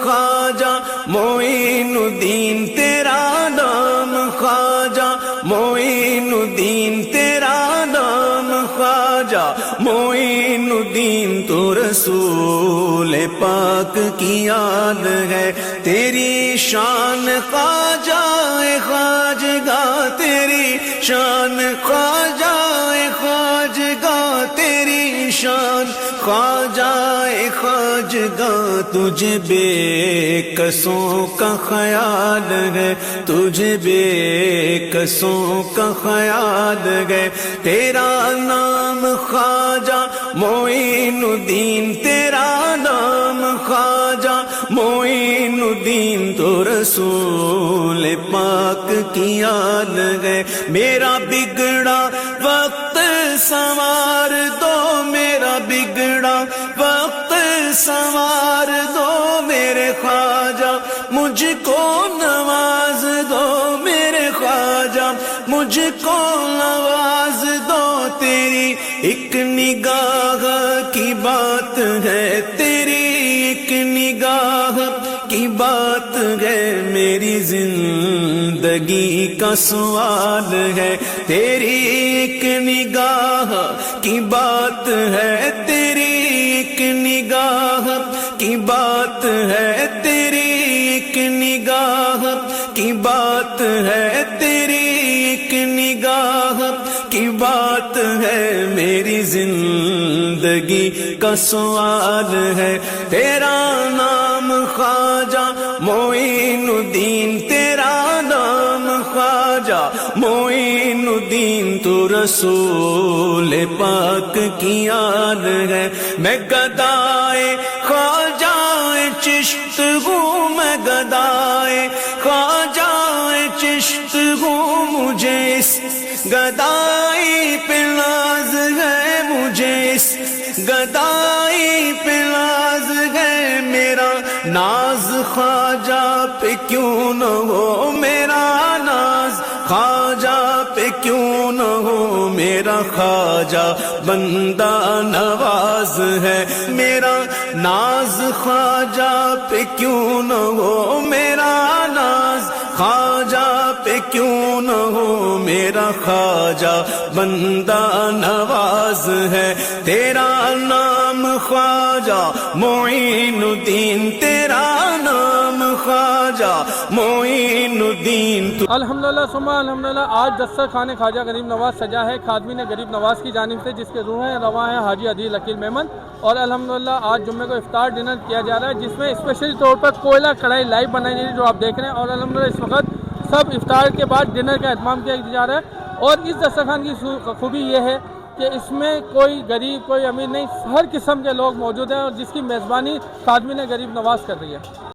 خواجہ معین الدین تیرا نام خواجہ معین الدین تیرا نام خواجہ معین الدین تو رسول پاک کی یاد ہے تیری شان خواجہ خواجگاہ تیری شان خواجہ خواجگاہ تیری شان خواجہ خواجگاہ تجھے بے کسوں کا خیال ہے تجھے بے کسوں کا خیال ہے تیرا نام خواجہ معین الدین تیرا نام خواجہ معین الدین تو رسول پاک کی یاد ہے میرا بگڑا وقت سنوار دو میرا بگڑا وقت سنوار دو میرے خواجہ مجھ کو نواز دو میرے خواجہ مجھ کو نواز دو تیری ایک نگاہ کی بات ہے تیری ایک نگاہ کی بات ہے میری زندگی کا سوال ہے تیری ایک نگاہ کی بات ہے تیری ایک نگاہ کی بات ہے تیری ایک نگاہ کی بات ہے تیری ایک نگاہ کی بات ہے میری زندگی کا سوال ہے تیرا نام خواجہ معین الدین تیرا نام خواجہ معین الدین تو رسول پاک کی یاد ہے میں گدائے خواجہ چشت ہوں میں گدائے خواجہ چشت ہوں مجھے اس گدائی پہ ناز ہے مجھے اس گدائی پہ ناز ہے میرا ناز خواجہ پہ کیوں نہ ہو میرا ناز خواجہ پہ کیوں نہ ہو میرا خواجہ بندہ نواز ہے میرا ناز خواجہ پہ کیوں نہ ہو میرا ناز خواجہ پہ کیوں نہ ہو میرا خواجہ بندہ نواز ہے تیرا نام خواجہ معین الدین تیرا نام خواجہ معین الدین الحمدللہ ثم الحمدللہ آج دسترخوان خواجہ غریب نواز سجا ہے خادمین غریب نواز کی جانب سے جس کے روحیں رواں ہیں حاجی عدیل عقیل میمن اور الحمدللہ آج جمعے کو افطار ڈنر کیا جا رہا ہے جس میں اسپیشلی طور پر کوئلہ کڑھائی لائیو بنائی جا رہی ہے جو آپ دیکھ رہے ہیں اور الحمدللہ اس وقت سب افطار کے بعد ڈنر کا اہتمام کیا جا رہا ہے اور اس دسترخوان کی خوبی یہ ہے کہ اس میں کوئی غریب کوئی امیر نہیں ہر قسم کے لوگ موجود ہیں اور جس کی میزبانی خادمین غریب نواز کر رہی ہے